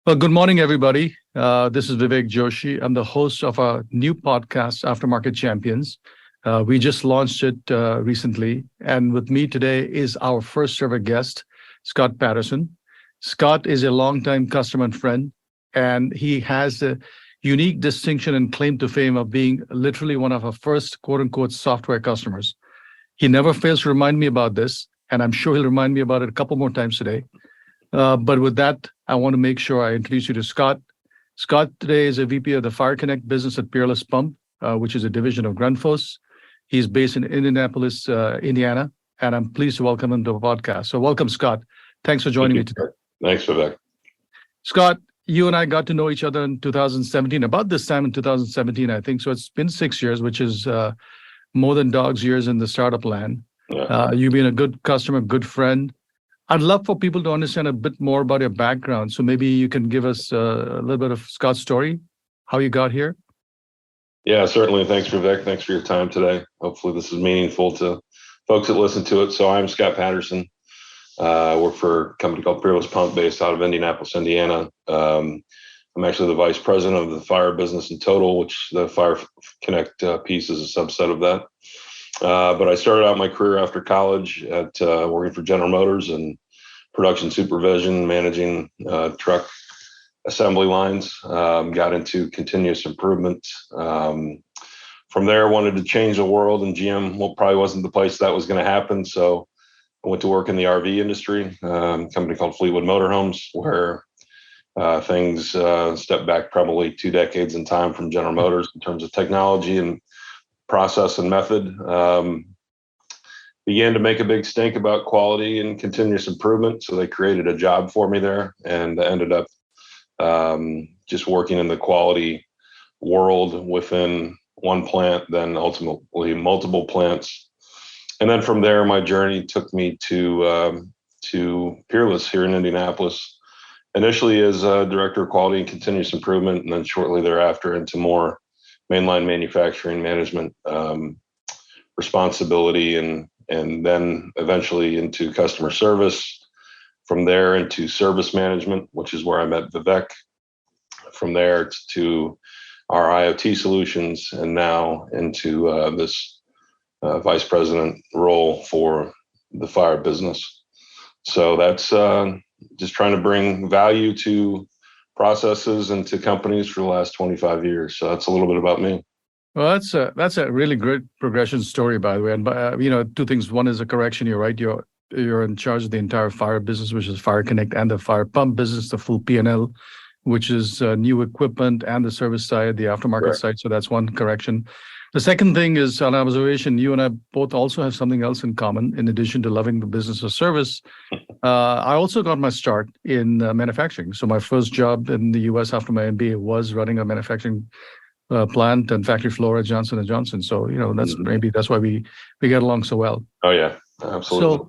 Well, good morning, everybody. This is Vivek Joshi. I'm the host of our new podcast, Aftermarket Champions. We just launched it recently. And with me today is our first ever guest, Scott Patterson. Scott is a longtime customer and friend, and he has a unique distinction and claim to fame of being literally one of our first quote unquote software customers. He never fails to remind me about this, and I'm sure he'll remind me about it a couple more times today. But with that, I want to make sure I introduce you to Scott. Scott today is a VP of the Fire Connect business at Peerless Pump, which is a division of Grundfos. He's based in Indianapolis, Indiana, and I'm pleased to welcome him to the podcast. So welcome, Scott. Thanks for joining me today. Thanks, Vivek. Scott, you and I got to know each other in 2017, about this time in 2017, I think. So it's been 6 years, which is more than dog's years in the startup land. Yeah. You've been a good customer, good friend. I'd love for people to understand a bit more about your background. So maybe you can give us a little bit of Scott's story, how you got here. Yeah, certainly. Thanks, Vivek. Thanks for your time today. Hopefully this is meaningful to folks that listen to it. So I'm Scott Patterson. I work for a company called Peerless Pump based out of Indianapolis, Indiana. I'm actually the vice president of the fire business in total, which the Fire Connect piece is a subset of that. But I started out my career after college at working for General Motors and production supervision, managing truck assembly lines. Got into continuous improvement. From there, I wanted to change the world, and GM probably wasn't the place that was going to happen. So I went to work in the RV industry, a company called Fleetwood Motorhomes, where things stepped back probably 2 decades in time from General Motors in terms of technology and process and method. Began to make a big stink about quality and continuous improvement. So they created a job for me there, and ended up just working in the quality world within one plant, then ultimately multiple plants. And then from there, my journey took me to Peerless here in Indianapolis, initially as director of quality and continuous improvement, and then shortly thereafter into more mainline manufacturing management responsibility, and then eventually into customer service. From there into service management, which is where I met Vivek. From there to our IoT solutions, and now into this vice president role for the fire business. So that's just trying to bring value to processes and to companies for the last 25 years. So that's a little bit about me. Well, that's a really great progression story, by the way. And two things. One is a correction. You're right. You're in charge of the entire fire business, which is Fire Connect, and the fire pump business, the full P&L, which is new equipment and the service side, the aftermarket Correct. side. So that's one correction. The second thing is an observation. You and I both also have something else in common. In addition to loving the business of service, I also got my start in manufacturing. So my first job in the U.S. after my MBA was running a manufacturing plant and factory floor at Johnson & Johnson. So maybe that's why we get along so well. Oh yeah, absolutely.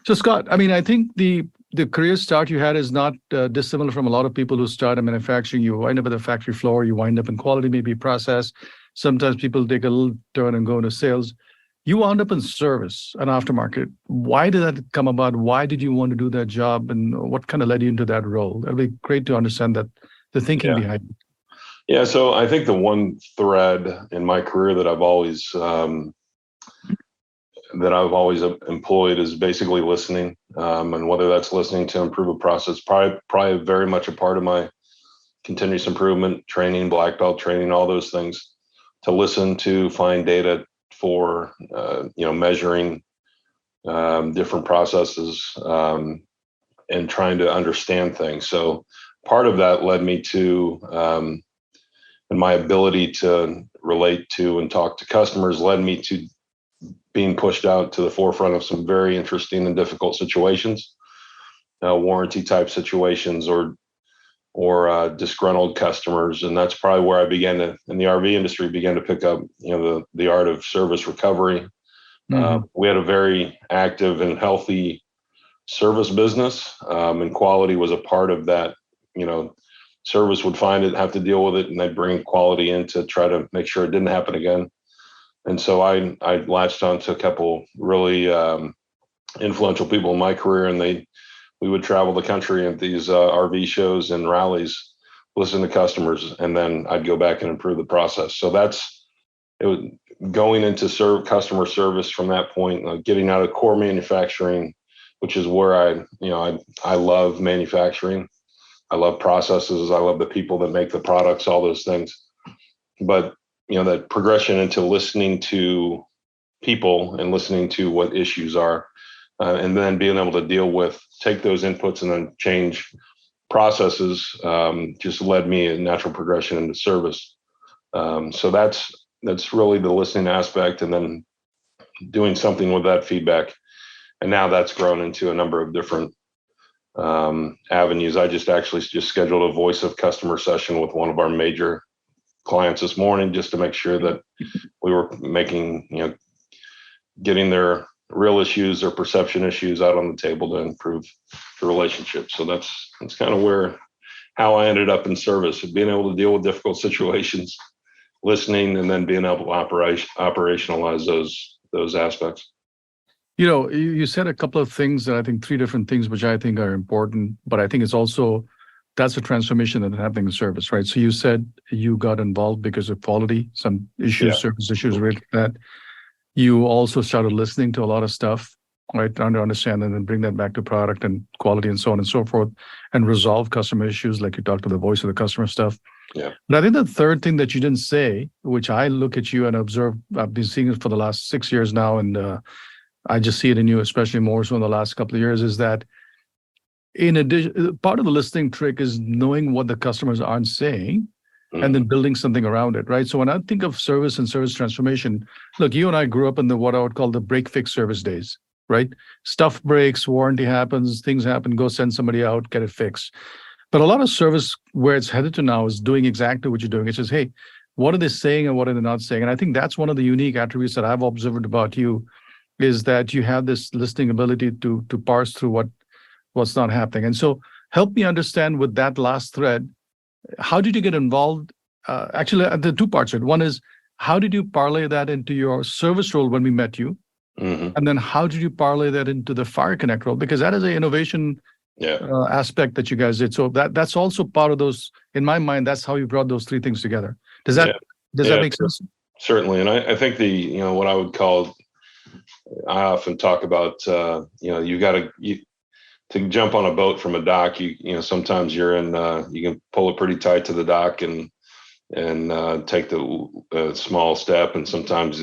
So Scott, I think the career start you had is not dissimilar from a lot of people who start in manufacturing. You wind up at the factory floor, you wind up in quality, maybe process. Sometimes people take a little turn and go into sales. You wound up in service and aftermarket. Why did that come about? Why did you want to do that job, and what kind of led you into that role? It'd be great to understand that, the thinking behind it. Yeah, so I think the one thread in my career that I've always employed is basically listening, and whether that's listening to improve a process, probably very much a part of my continuous improvement training, black belt training, all those things. To listen, to find data for measuring different processes, and trying to understand things. So part of that led me to, and my ability to relate to and talk to customers led me to being pushed out to the forefront of some very interesting and difficult situations, warranty type situations, or disgruntled customers. And that's probably where I began to, in the RV industry, began to pick up, the art of service recovery. Mm-hmm. We had a very active and healthy service business, and quality was a part of that. Service would find it, have to deal with it, and they'd bring quality in to try to make sure it didn't happen again. And so I latched on to a couple really influential people in my career, and they we would travel the country at these RV shows and rallies, listen to customers, and then I'd go back and improve the process. So it was going into customer service from that point, getting out of core manufacturing, which is where I love manufacturing. I love processes. I love the people that make the products, all those things. But, that progression into listening to people and listening to what issues are, and then being able to take those inputs and then change processes, just led me a natural progression into service. So that's really the listening aspect, and then doing something with that feedback. And now that's grown into a number of different avenues. I just scheduled a voice of customer session with one of our major clients this morning, just to make sure that we were getting their real issues or perception issues out on the table to improve the relationship. So that's kind of how I ended up in service, being able to deal with difficult situations, listening, and then being able to operationalize those aspects. You said a couple of things, that I think 3 different things, which I think are important, but I think it's also, that's a transformation that's happening in service, right? So you said you got involved because of quality, some issues, service issues related to that. You also started listening to a lot of stuff, right? Trying to understand and then bring that back to product and quality and so on and so forth, and resolve customer issues, like you talked to the voice of the customer stuff. Yeah. But I think the third thing that you didn't say, which I look at you and observe, I've been seeing it for the last 6 years now, and I just see it in you, especially more so in the last couple of years, is that in addition, part of the listening trick is knowing what the customers aren't saying, and then building something around it, right? So when I think of service and service transformation, look, you and I grew up in what I would call the break fix service days, right? Stuff breaks, warranty happens, things happen, go send somebody out, get it fixed. But a lot of service, where it's headed to now, is doing exactly what you're doing. It says, hey, what are they saying and what are they not saying? And I think that's one of the unique attributes that I've observed about you, is that you have this listening ability to parse through what's not happening. And so help me understand with that last thread, how did you get involved? Actually, the 2 parts of it. One is, how did you parlay that into your service role when we met you? Mm-hmm. And then how did you parlay that into the Fire Connect role? Because that is an innovation aspect that you guys did. So that's also part of those, in my mind, that's how you brought those 3 things together. Does that make sense? Certainly. And I think what I would call, I often talk about, you got to jump on a boat from a dock. Sometimes you're in, you can pull it pretty tight to the dock and take the small step. And sometimes,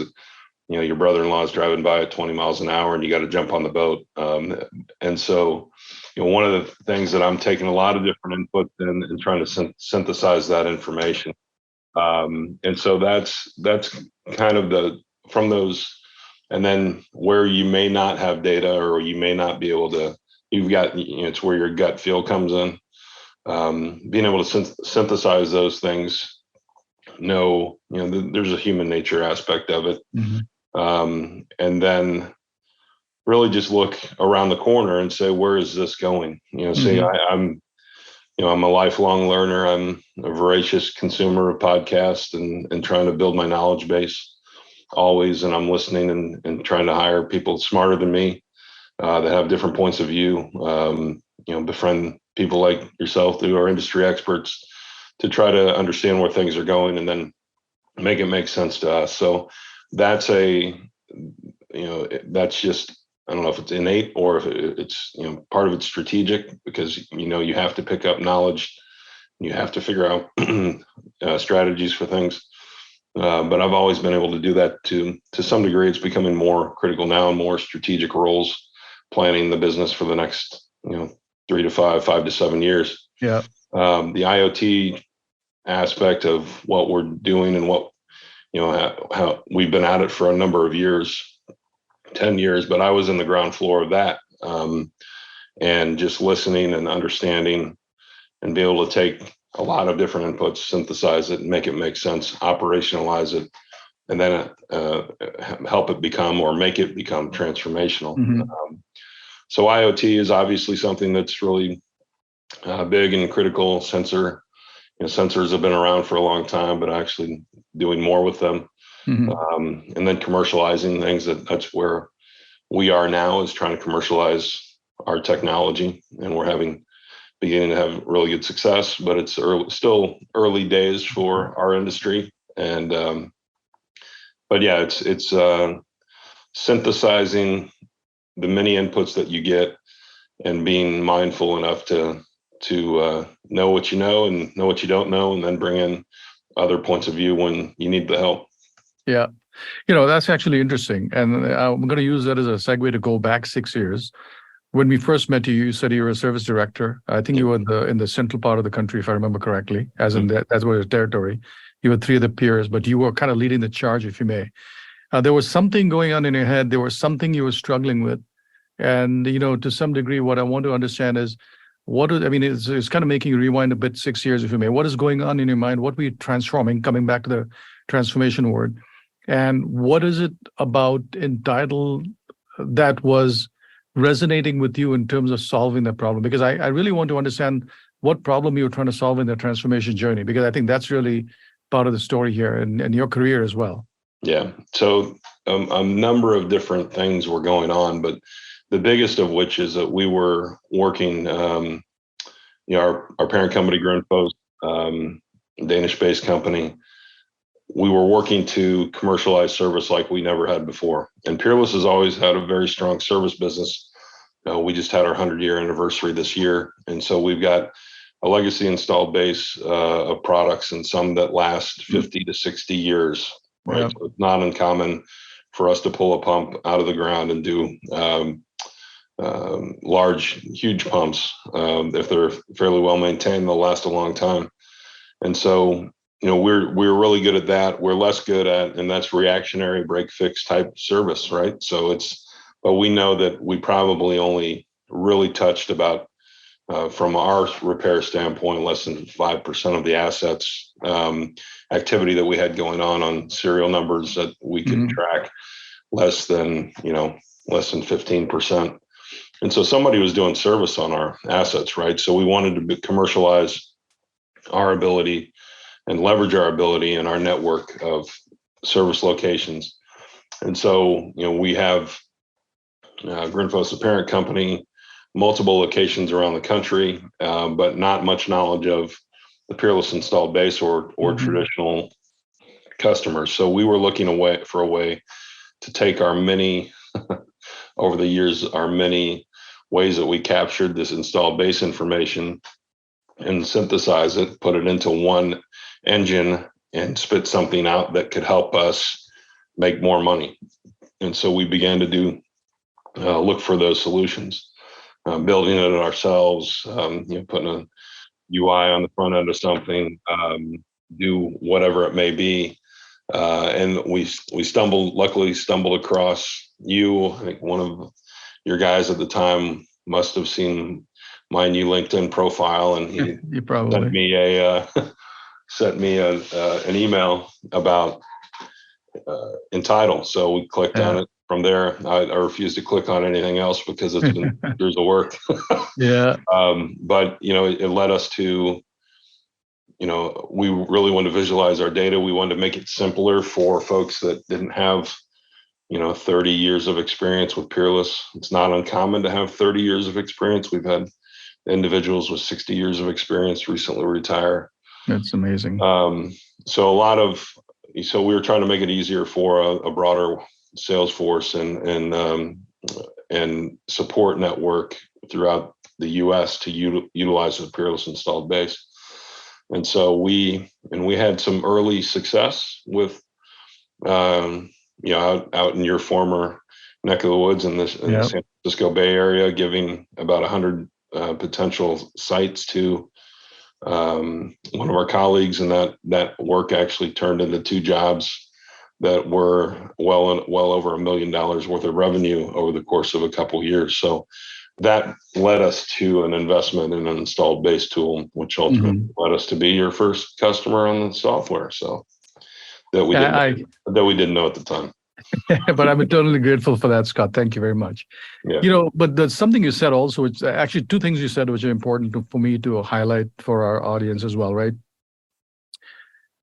your brother-in-law is driving by at 20 miles an hour and you got to jump on the boat. And so, one of the things that I'm taking a lot of different input and trying to synthesize that information. And so that's kind of from those, and then where you may not have data, or you may not be able to, you've got, it's where your gut feel comes in. Being able to synthesize those things, there's a human nature aspect of it. Mm-hmm. And then really just look around the corner and say, where is this going? See, I'm a lifelong learner. I'm a voracious consumer of podcasts and trying to build my knowledge base always. And I'm listening and trying to hire people smarter than me, that have different points of view, befriend people like yourself who are industry experts to try to understand where things are going and then make it make sense to us. So that's that's just, I don't know if it's innate or if it's, part of it's strategic, because, you have to pick up knowledge. You have to figure out strategies for things. But I've always been able to do that to some degree. It's becoming more critical now, and more strategic roles, planning the business for the next, 3 to 5 to 7 years. Yeah. The IoT aspect of what we're doing and what, how we've been at it for a number of years, 10 years, but I was in the ground floor of that, and just listening and understanding and be able to take a lot of different inputs, synthesize it, and make it make sense, operationalize it, and then help it become, or make it become, transformational. Mm-hmm. So IoT is obviously something that's really big and critical. Sensors have been around for a long time, but actually doing more with them. Mm-hmm. And then commercializing things. That's where we are now, is trying to commercialize our technology, and we're beginning to have really good success, but it's still early days for our industry. And but yeah, it's synthesizing the many inputs that you get and being mindful enough to know what you know and know what you don't know, and then bring in other points of view when you need the help. Yeah. That's actually interesting. And I'm going to use that as a segue to go back 6 years. When we first met you, you said you were a service director. I think you were in the central part of the country, if I remember correctly, as in that was your territory. You had three of the peers, but you were kind of leading the charge, if you may. There was something going on in your head. There was something you were struggling with. And, to some degree, what I want to understand is it's kind of making you rewind a bit 6 years, if you may. What is going on in your mind? What were you transforming, coming back to the transformation word? And what is it about Entytle that was resonating with you in terms of solving that problem? Because I really want to understand what problem you were trying to solve in the transformation journey, because I think that's really part of the story here and your career as well. Yeah. So a number of different things were going on, but the biggest of which is that we were working, our parent company, Grundfos, Danish-based company, we were working to commercialize service like we never had before. And Peerless has always had a very strong service business. We just had our 100-year anniversary this year. And so we've got a legacy installed base of products, and some that last 50 to 60 years, right? Yeah. So it's not uncommon for us to pull a pump out of the ground and do huge pumps. If they're fairly well maintained, they'll last a long time. And so, we're really good at that. We're less good at, and that's reactionary break fix type service, right? So but we know that we probably only really touched about, from our repair standpoint, less than 5% of the assets activity that we had going on serial numbers that we could track, less than 15%. And so somebody was doing service on our assets, right? So we wanted to commercialize our ability and leverage our ability in our network of service locations. And so, we have Grundfos, the parent company, multiple locations around the country, but not much knowledge of the Peerless installed base or traditional customers. So we were looking for a way to take our many, over the years, our many ways that we captured this installed base information and synthesize it, put it into one engine, and spit something out that could help us make more money. And so we began to look for those solutions, building it ourselves, putting a UI on the front end of something, do whatever it may be. And we luckily stumbled across you. I think one of your guys at the time must have seen my new LinkedIn profile, and he sent me an email about Entytle. So we clicked on it. From there, I refused to click on anything else because it's been years of work. Yeah. But it led us to, we really wanted to visualize our data. We wanted to make it simpler for folks that didn't have 30 years of experience with Peerless. It's not uncommon to have 30 years of experience. We've had individuals with 60 years of experience recently retire. That's amazing. So we were trying to make it easier for a broader sales force and support network throughout the U.S. to utilize the Peerless installed base. And so we had some early success with, out in your former neck of the woods in the San Francisco Bay Area, giving about 100 potential sites to one of our colleagues, and that work actually turned into 2 jobs that were well over $1 million worth of revenue over the course of a couple of years. So that led us to an investment in an installed base tool, which ultimately led us to be your first customer on the software. So that we didn't know at the time. But I'm eternally grateful for that, Scott. Thank you very much. Yeah. But there's something you said also, which actually 2 things you said which are important for me to highlight for our audience as well, right?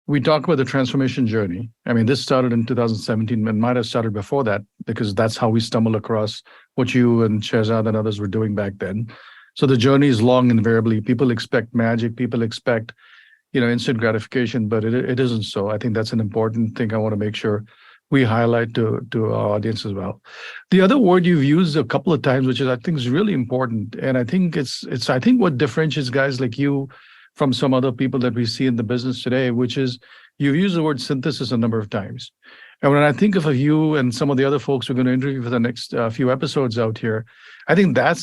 we talk about the transformation journey. I mean, this started in 2017 and might have started before that because that's how we stumbled across what you and Shehzad and others were doing back then. So the journey is long invariably. People expect magic. People expect, instant gratification, but it isn't so. I think that's an important thing I want to make sure we highlight to our audience as well. The other word you've used a couple of times, which is I think is really important, and I think it's I think what differentiates guys like you from some other people that we see in the business today, which is you've used the word synthesis a number of times. And when I think of you and some of the other folks we're going to interview for the next few episodes out here, I think I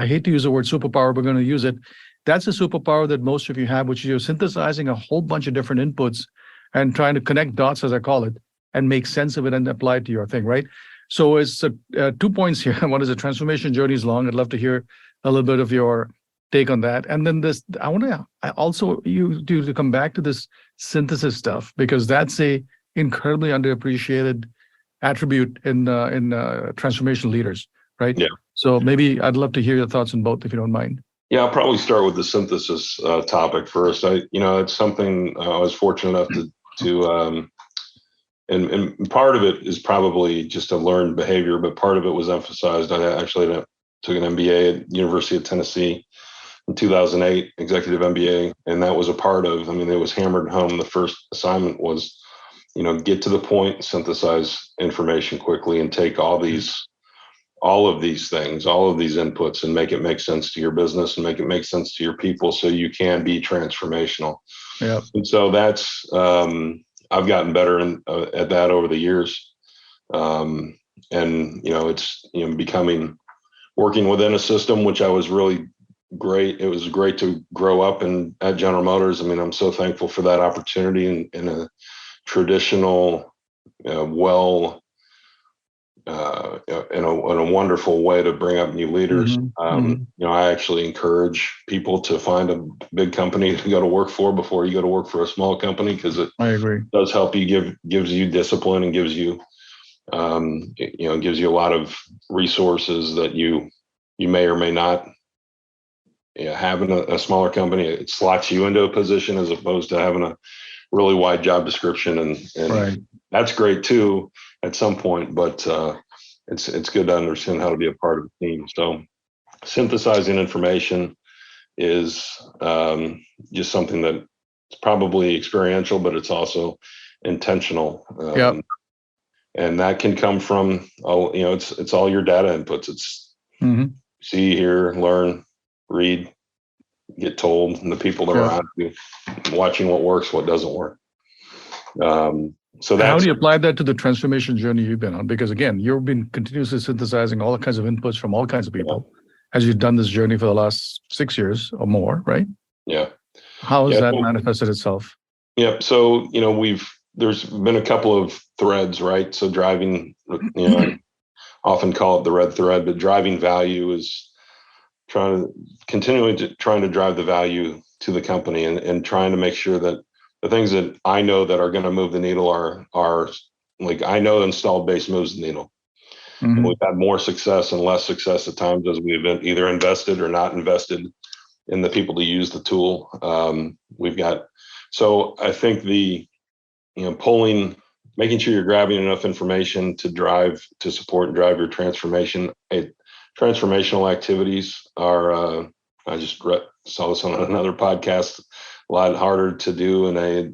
hate to use the word superpower, we're going to use it. That's a superpower that most of you have, which is you're synthesizing a whole bunch of different inputs and trying to connect dots, as I call it, and make sense of it and apply it to your thing, right? So it's 2 points here. One is the transformation journey is long. I'd love to hear a little bit of your take on that. And then I want to also you to come back to this synthesis stuff, because that's a incredibly underappreciated attribute in transformation leaders, right? Yeah. So maybe I'd love to hear your thoughts on both, if you don't mind. Yeah, I'll probably start with the synthesis topic first. It's something I was fortunate enough to and part of it is probably just a learned behavior, but part of it was emphasized. I actually took an MBA at University of Tennessee in 2008, executive MBA, and that was a part of. I mean, it was hammered home. The first assignment was, get to the point, synthesize information quickly, and take all of these things, all of these inputs, and make it make sense to your business and make it make sense to your people, so you can be transformational. Yeah. And so that's I've gotten better at that over the years, and it's becoming working within a system, which I was really great. It was great to grow up at General Motors. I mean, I'm so thankful for that opportunity in a traditional, in a wonderful way to bring up new leaders. I actually encourage people to find a big company to go to work for before you go to work for a small company, because I agree. Does help you, gives you discipline, and gives you gives you a lot of resources that you may or may not have in a smaller company. It slots you into a position as opposed to having a really wide job description, and right. That's great too at some point, but it's good to understand how to be a part of a team. So synthesizing information is just something that it's probably experiential, but it's also intentional. And that can come from it's all your data inputs. It's see, hear, learn, read, get told, and the people that are around you, watching what works, what doesn't work. So that's, how do you apply that to the transformation journey you've been on? Because again, you've been continuously synthesizing all kinds of inputs from all kinds of people as you've done this journey for the last 6 years or more, right? Yeah. How has that manifested itself? Yeah. So, there's been a couple of threads, right? So driving, I often call it the red thread, but driving value is continuing to drive the value to the company, and trying to make sure that the things that I know that are going to move the needle are like, I know installed base moves the needle. And we've had more success and less success at times as we've been either invested or not invested in the people to use the tool. So I think making sure you're grabbing enough information to support and drive your transformation. Transformational activities are, I just saw this on another podcast, a lot harder to do in a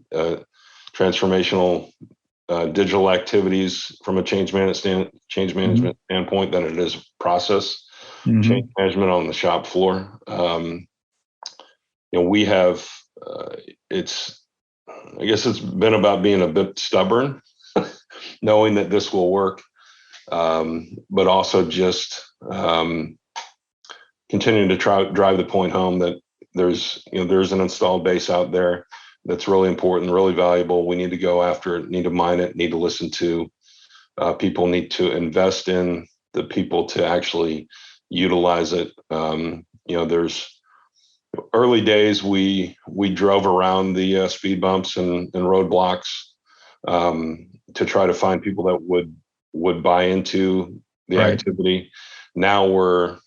transformational digital activities from a change management standpoint than it is process change management on the shop floor. We have, I guess it's been about being a bit stubborn, knowing that this will work, but also just continuing to drive the point home that there's an installed base out there that's really important, really valuable. We need to go after it, need to mine it, need to listen to people, need to invest in the people to actually utilize it. There's early days we drove around the speed bumps and roadblocks to try to find people that would buy into the activity. Now we're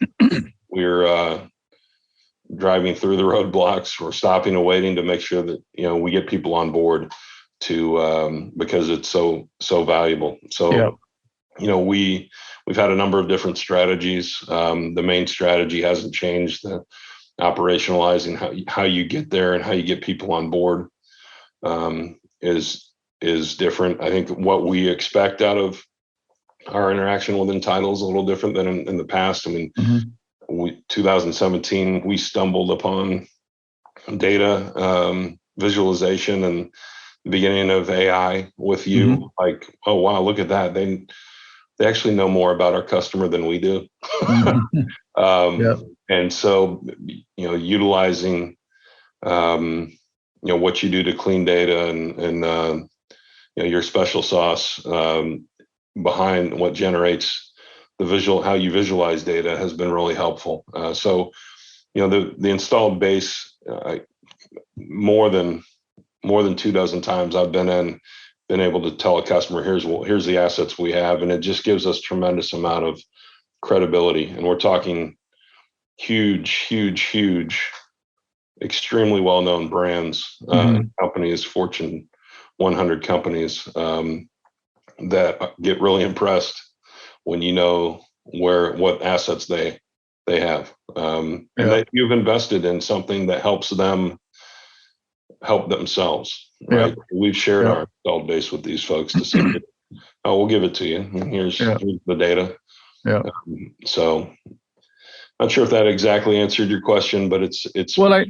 driving through the roadblocks. We're stopping and waiting to make sure that, we get people on board to, because it's so valuable. So, we've had a number of different strategies. The main strategy hasn't changed. The operationalizing how you get there and how you get people on board is different. I think what we expect out of our interaction with Entytle is a little different than in the past. I mean, 2017, we stumbled upon data visualization and the beginning of AI with you. Like, oh wow, look at that. They actually know more about our customer than we do. And so, utilizing, what you do to clean data and your special sauce behind what generates how you visualize data has been really helpful. So, the installed base, more than 24 times I've been able to tell a customer, here's the assets we have, and it just gives us tremendous amount of credibility. And we're talking huge, extremely well-known brands, companies, Fortune 100 companies that get really impressed when you know what assets they have, and that you've invested in something that helps them help themselves. Right? We've shared our installed base with these folks to say, "Oh, we'll give it to you. Here's the data." So, not sure if that exactly answered your question, but it's. Well,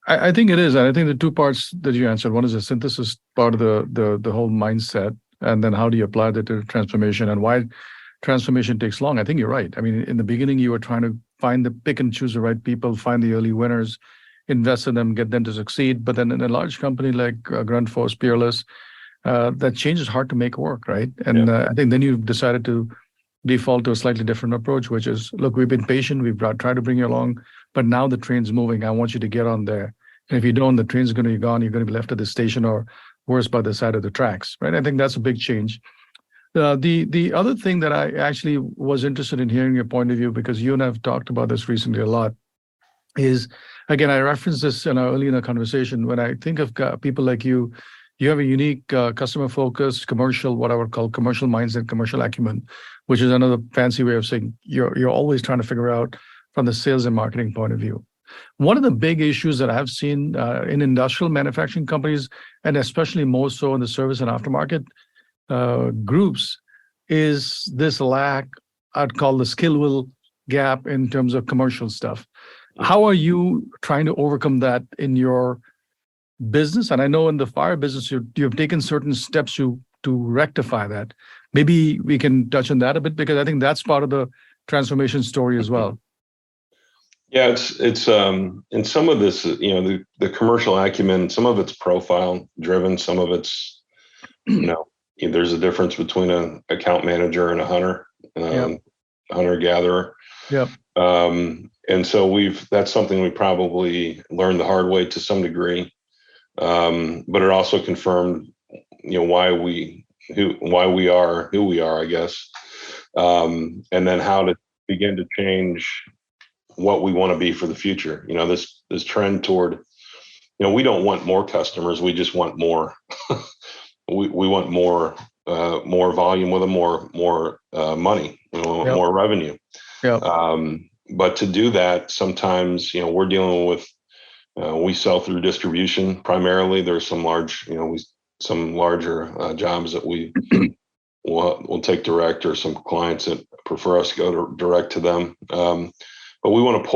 I think it is, and I think the two parts that you answered. One is the synthesis part of the whole mindset, and then how do you apply that to transformation and why transformation takes long. I think you're right. I mean, in the beginning, you were trying to pick and choose the right people, find the early winners, invest in them, get them to succeed. But then in a large company like Grundfos, Peerless, that change is hard to make work, right? And I think then you decided to default to a slightly different approach, which is, look, we've been patient, we've tried to bring you along, but now the train's moving. I want you to get on there. And if you don't, the train's going to be gone. You're going to be left at the station or worse, by the side of the tracks, right? I think that's a big change. The other thing that I actually was interested in hearing your point of view, because you and I have talked about this recently a lot, is, again, I referenced this early in the conversation. When I think of people like you, you have a unique customer-focused, commercial, what I would call commercial mindset, commercial acumen, which is another fancy way of saying you're always trying to figure out from the sales and marketing point of view. One of the big issues that I've seen in industrial manufacturing companies, and especially more so in the service and aftermarket groups, is this lack, I'd call the skill will gap in terms of commercial stuff. How are you trying to overcome that in your business? And I know in the fire business, you've taken certain steps to rectify that. Maybe we can touch on that a bit, because I think that's part of the transformation story as well. Yeah, it's and some of this, the commercial acumen, some of it's profile driven, some of it's, there's a difference between an account manager and a hunter, hunter gatherer. And so that's something we probably learned the hard way to some degree. But it also confirmed, why we are who we are, I guess. And then how to begin to change what we want to be for the future. This trend toward, we don't want more customers. We just want more. we want more volume with more money, more revenue. But to do that, sometimes, we're dealing with, we sell through distribution primarily. There's some larger jobs that we'll take direct, or some clients that prefer us to go direct to them. But we want to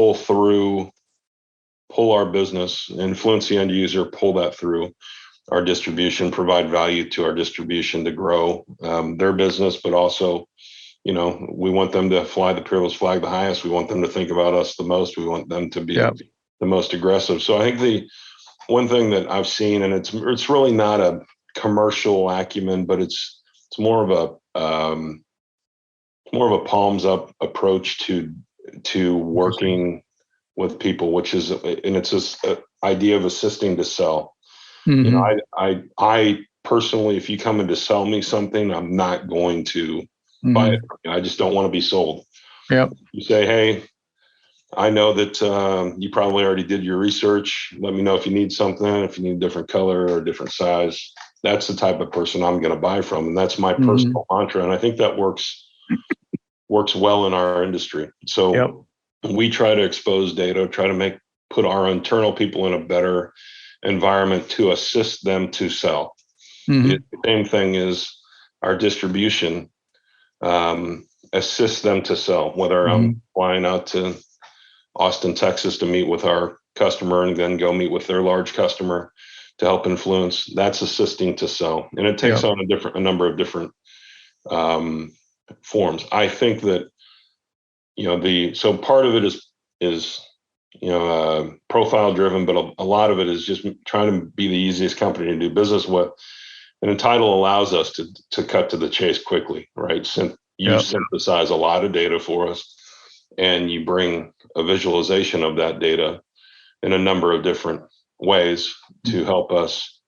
pull our business, influence the end user, pull that through our distribution, provide value to our distribution to grow their business, but also, we want them to fly the Peerless flag the highest. We want them to think about us the most. We want them to be the most aggressive. So I think the one thing that I've seen, and it's really not a commercial acumen, but it's more of a palms up approach to working with people, which is, and it's this idea of assisting to sell. I personally, if you come in to sell me something, I'm not going to buy it. I just don't want to be sold. You say, hey, I know that you probably already did your research. Let me know if you need something, if you need a different color or a different size. That's the type of person I'm going to buy from, and that's my personal mantra. And I think that works well in our industry. Yep. So we try to expose data, try to put our internal people in a better environment to assist them to sell. The same thing is our distribution assist them to sell, whether I'm flying out to Austin, Texas to meet with our customer and then go meet with their large customer to help influence. That's assisting to sell. And it takes on a number of different forms. I think that, so part of it is profile driven, but a lot of it is just trying to be the easiest company to do business with. And Entytle allows us to cut to the chase quickly, right? You synthesize a lot of data for us, and you bring a visualization of that data in a number of different ways to help us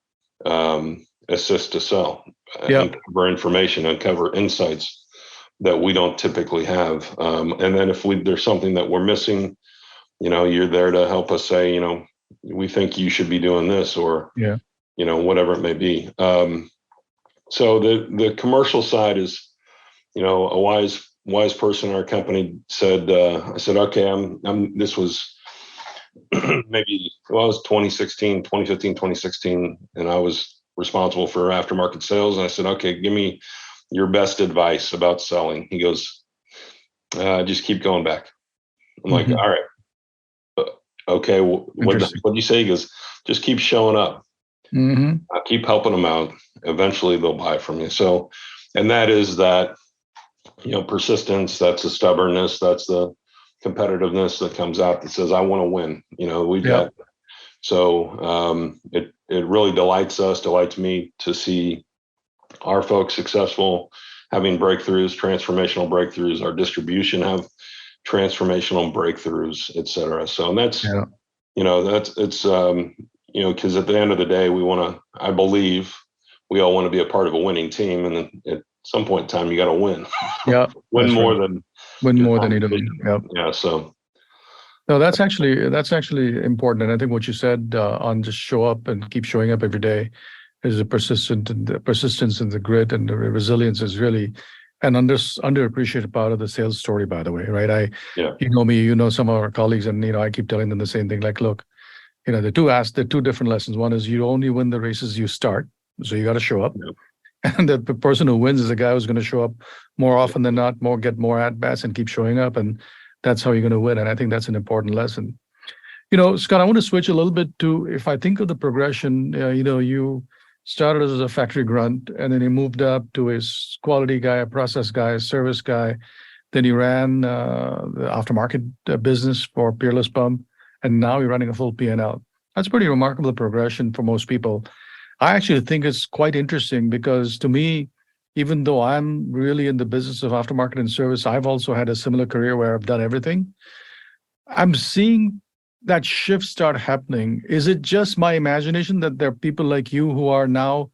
assist to sell, uncover information, uncover insights that we don't typically have. And then if there's something that we're missing, you're there to help us say, we think you should be doing this, or whatever it may be. So the commercial side is, a wise person in our company said, I said, okay, this was maybe, it was 2015, 2016, and I was responsible for aftermarket sales. And I said, okay, give me your best advice about selling. He goes, just keep going back. I'm like, all right, okay, what do you say? He goes, just keep showing up. Keep helping them out. Eventually they'll buy from you. So, and that is that, persistence, that's the stubbornness, that's the competitiveness that comes out that says, I want to win. We've got, so it really delights me to see our folks successful, having breakthroughs, transformational breakthroughs, our distribution have transformational breakthroughs, et cetera. So, and that's, it's, because at the end of the day, I believe we all want to be a part of a winning team. And then at some point in time, you got to win. Win more than you do. Yeah. So. No, that's actually important. And I think what you said on just show up and keep showing up every day is the persistence and the grit and the resilience is really an underappreciated part of the sales story, by the way, right? You know me, some of our colleagues, and I keep telling them the same thing. Like, look, the two different lessons. One is you only win the races you start, so you got to show up. And the person who wins is the guy who's going to show up more often than not, get more at bats, and keep showing up, and that's how you're going to win. And I think that's an important lesson. Scott, I want to switch a little bit to, if I think of the progression, you started as a factory grunt, and then you moved up to a quality guy, a process guy, a service guy. Then you ran the aftermarket business for Peerless Pump, and now you're running a full P&L. That's pretty remarkable progression for most people. I actually think it's quite interesting because to me, even though I'm really in the business of aftermarket and service, I've also had a similar career where I've done everything. I'm seeing that shift start happening. Is it just my imagination that there are people like you who are now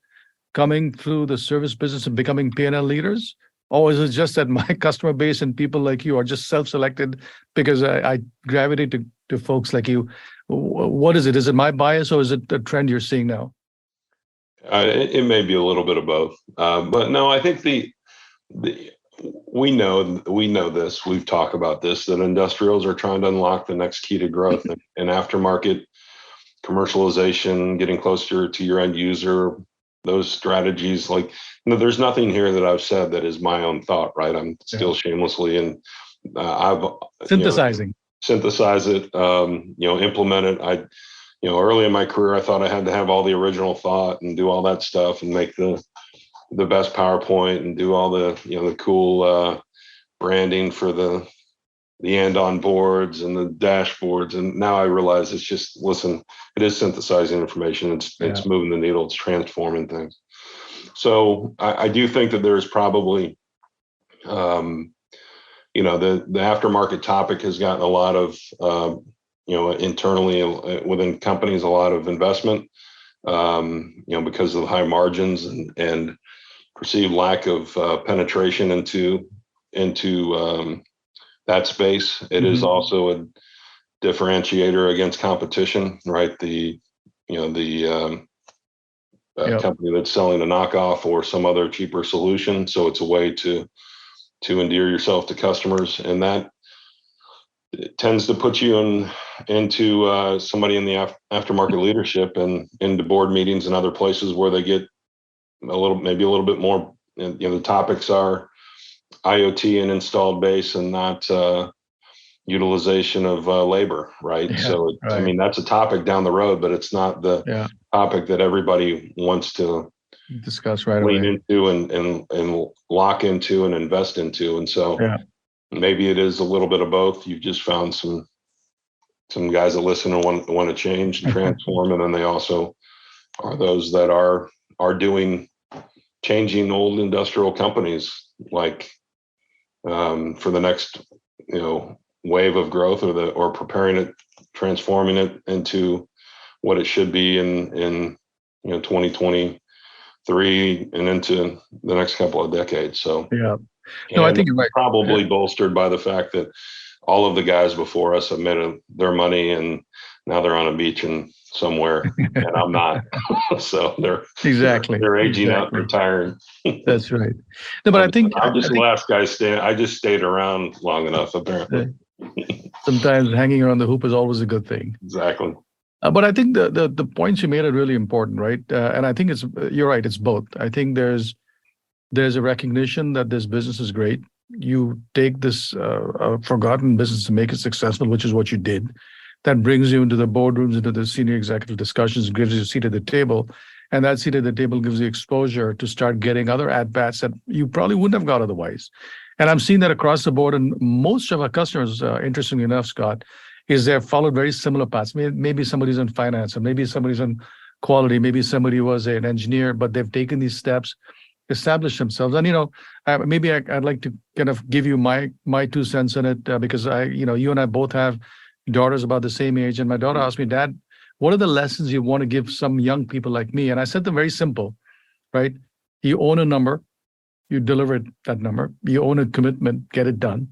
coming through the service business and becoming P&L leaders? Or is it just that my customer base and people like you are just self-selected because I gravitate to folks like you? What is it? Is it my bias, or is it a trend you're seeing now? It may be a little bit of both, but no, I think we know this. We've talked about this, that industrials are trying to unlock the next key to growth, and aftermarket commercialization, getting closer to your end user. Those strategies, like, there's nothing here that I've said that is my own thought, right? I'm still shamelessly, and I've synthesize it, implement it. Early in my career, I thought I had to have all the original thought and do all that stuff and make the best PowerPoint and do all the, the cool branding for the and-on boards and the dashboards. And now I realize it's just, listen, it is synthesizing information. It's moving the needle. It's transforming things. So I do think that there's probably, the aftermarket topic has gotten a lot of, internally within companies, a lot of investment, because of the high margins and perceived lack of penetration into that space. It is also differentiator against competition, right? The company that's selling a knockoff or some other cheaper solution. So it's a way to endear yourself to customers, and that tends to put you into somebody in the aftermarket leadership and into board meetings and other places where they get maybe a little bit more. And, the topics are IoT and installed base, and not utilization of labor, right? Yeah, So, right. I mean, that's a topic down the road, but it's not the topic that everybody wants to discuss right lean away into and lock into and invest into. And so maybe it is a little bit of both. You've just found some guys that listen and want to change and transform, and then they also are those that are doing changing old industrial companies, like for the next wave of growth, or preparing it, transforming it into what it should be in 2023 and into the next couple of decades. So I think you're right. Probably bolstered by the fact that all of the guys before us have made their money, and now they're on a beach and somewhere, and I'm not. So they're aging out, retiring. That's right. No, but I think I'm just the last guy staying. I just stayed around long enough, apparently. Sometimes hanging around the hoop is always a good thing. Exactly. But I think the points you made are really important, right? And I think you're right. It's both. I think there's a recognition that this business is great. You take this forgotten business and make it successful, which is what you did. That brings you into the boardrooms, into the senior executive discussions, gives you a seat at the table. And that seat at the table gives you exposure to start getting other at-bats that you probably wouldn't have got otherwise. And I'm seeing that across the board. And most of our customers, interestingly enough, Scott, is they've followed very similar paths. Maybe somebody's in finance, or maybe somebody's in quality, maybe somebody was an engineer, but they've taken these steps, established themselves. And maybe I'd like to kind of give you my 2 cents in it, because you and I both have daughters about the same age, and my daughter asked me, Dad, what are the lessons you want to give some young people like me? And I said them very simple, right? You own a number, you deliver that number. You own a commitment, get it done,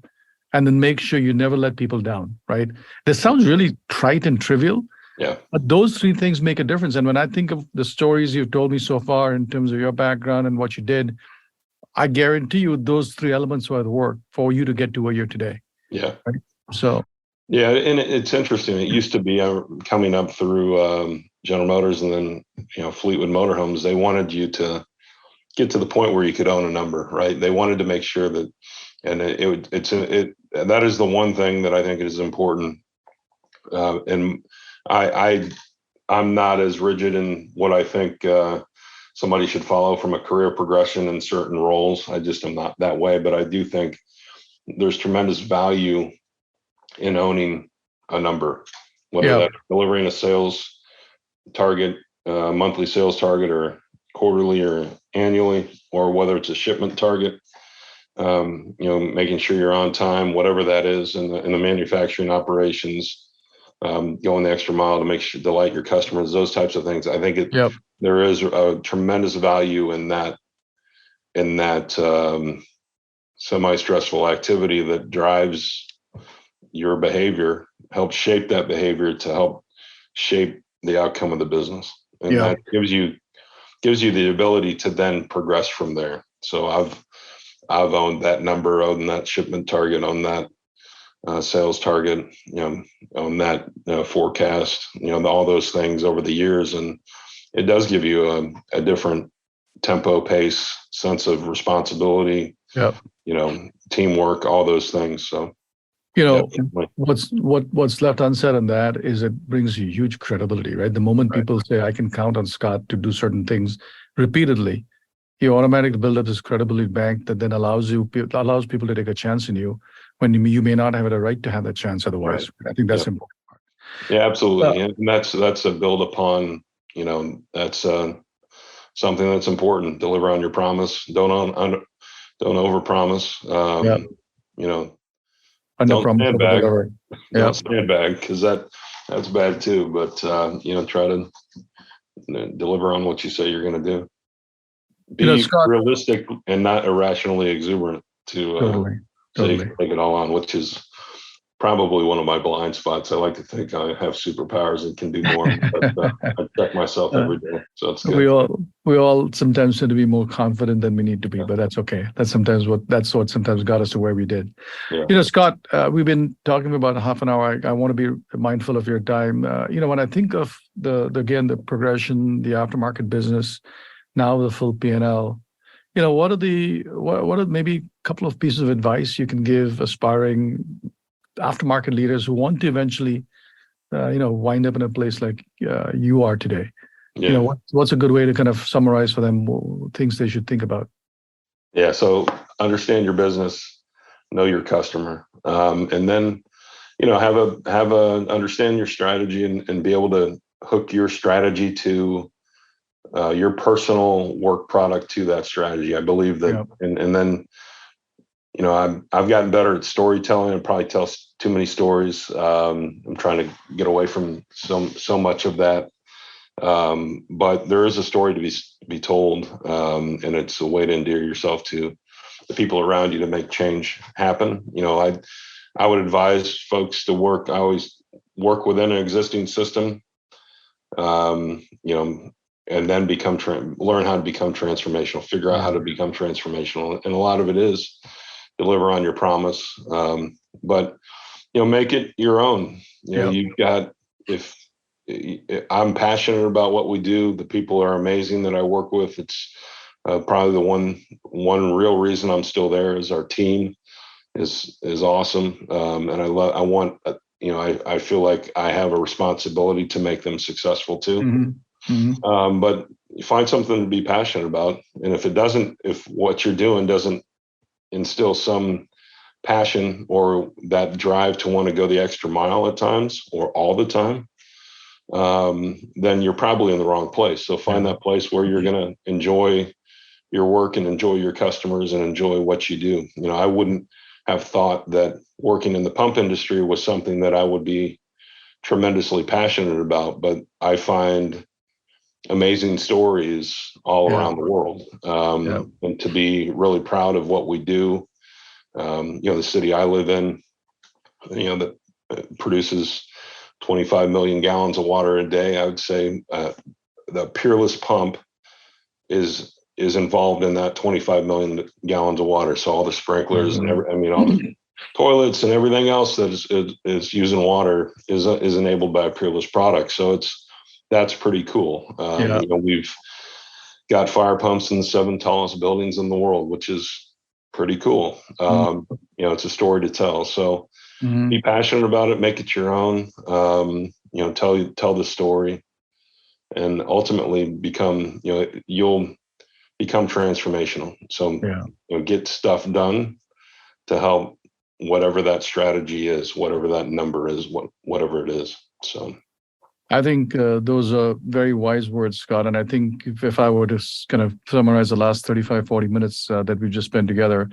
and then make sure you never let people down, right? This sounds really trite and trivial, but those 3 things make a difference. And when I think of the stories you've told me so far in terms of your background and what you did, I guarantee you those 3 elements were the work for you to get to where you're today. Yeah. Right? So. Yeah, and it's interesting. It used to be coming up through General Motors and then Fleetwood Motorhomes. They wanted you to get to the point where you could own a number, right? They wanted to make sure that, and that is the one thing that I think is important. And I'm not as rigid in what I think somebody should follow from a career progression in certain roles. I just am not that way, but I do think there's tremendous value in owning a number, whether that's delivering a sales target, monthly sales target, or quarterly or annually, or whether it's a shipment target. Making sure you're on time, whatever that is, in the manufacturing operations, going the extra mile to make sure delight your customers, those types of things. I think there is a tremendous value in that semi-stressful activity that drives your behavior, helps shape that behavior to help shape the outcome of the business, and that gives you the ability to then progress from there. So I've owned that number, owned that shipment target, owned that sales target, owned that forecast, all those things over the years, and it does give you a different tempo, pace, sense of responsibility, teamwork, all those things. So. What's left unsaid on that is it brings you huge credibility, right? The moment people say, I can count on Scott to do certain things repeatedly, you automatically build up this credibility bank that then allows people to take a chance in you when you may not have a right to have that chance otherwise. Right. I think that's important. Yeah, absolutely. And that's a build upon, that's something that's important. Deliver on your promise. Don't overpromise. Don't sandbag. Don't sandbag, because that's bad too. But try to deliver on what you say you're going to do. Be Scott, realistic and not irrationally exuberant to totally. take it all on, which is probably one of my blind spots. I like to think I have superpowers and can do more, but I check myself every day, so it's good. We all sometimes tend to be more confident than we need to be, but that's okay. That's what sometimes got us to where we did. Yeah. Scott, we've been talking about half an hour. I want to be mindful of your time. When I think of the progression, the aftermarket business, now the full P&L, what are maybe a couple of pieces of advice you can give aspiring aftermarket leaders who want to eventually, wind up in a place like you are today? Yeah. What's a good way to kind of summarize for them things they should think about? Yeah. So understand your business, know your customer, and then understand your strategy and be able to hook your strategy to your personal work product to that strategy. I believe that, and then I've gotten better at storytelling. I probably tell too many stories. I'm trying to get away from so much of that. But there is a story to be told, and it's a way to endear yourself to the people around you to make change happen. I would advise folks to work. I always work within an existing system, and then learn how to become transformational. Figure out how to become transformational, and a lot of it is deliver on your promise, but make it your own. You've got, if I'm passionate about what we do, the people are amazing that I work with. It's probably the one real reason I'm still there is our team is awesome, and I feel like I have a responsibility to make them successful too. But you find something to be passionate about, and if what you're doing doesn't instill some passion or that drive to want to go the extra mile at times or all the time, then you're probably in the wrong place. So find that place where you're going to enjoy your work and enjoy your customers and enjoy what you do. I wouldn't have thought that working in the pump industry was something that I would be tremendously passionate about, but I find amazing stories all around the world, and to be really proud of what we do. The city I live in, that produces 25 million gallons of water a day. I would say the Peerless pump is involved in that 25 million gallons of water. So all the sprinklers and all the toilets and everything else that is using water is enabled by a Peerless product. So that's pretty cool. We've got fire pumps in the 7 tallest buildings in the world, which is pretty cool. It's a story to tell. So be passionate about it, make it your own. Tell the story, and ultimately become. You'll become transformational. So get stuff done to help whatever that strategy is, whatever that number is, whatever it is. So. I think those are very wise words, Scott. And I think if I were to kind of summarize the last 35, 40 minutes that we just spent together,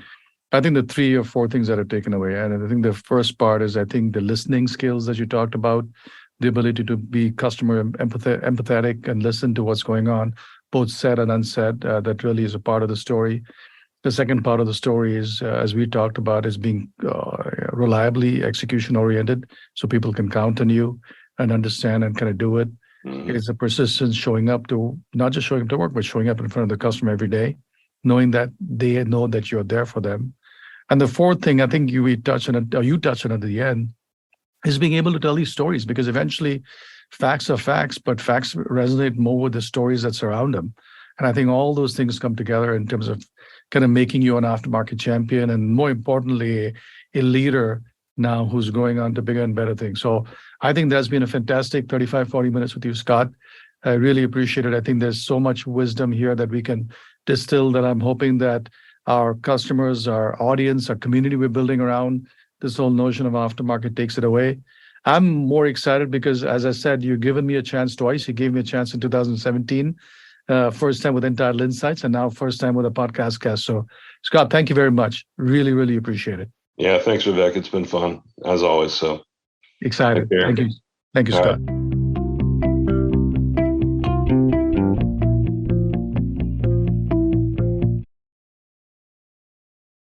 I think the 3 or 4 things that are taken away. And I think the first part is, I think the listening skills that you talked about, the ability to be customer empathetic and listen to what's going on, both said and unsaid, that really is a part of the story. The second part of the story is, as we talked about, is being reliably execution oriented, so people can count on you and understand and kind of do it. It's a persistence, not just showing up to work, but showing up in front of the customer every day, knowing that they know that you're there for them. And the fourth thing, I think you touched on it at the end, is being able to tell these stories, because eventually facts are facts, but facts resonate more with the stories that surround them. And I think all those things come together in terms of kind of making you an aftermarket champion, and more importantly, a leader now who's going on to bigger and better things. So I think that's been a fantastic 35, 40 minutes with you, Scott. I really appreciate it. I think there's so much wisdom here that we can distill, that I'm hoping that our customers, our audience, our community we're building around this whole notion of aftermarket takes it away. I'm more excited because, as I said, you've given me a chance twice. You gave me a chance in 2017, first time with Entytle Insights, and now first time with a podcast cast. So, Scott, thank you very much. Really, really appreciate it. Yeah, thanks, Vivek. It's been fun, as always. So excited. Thank you. Thank you, Scott.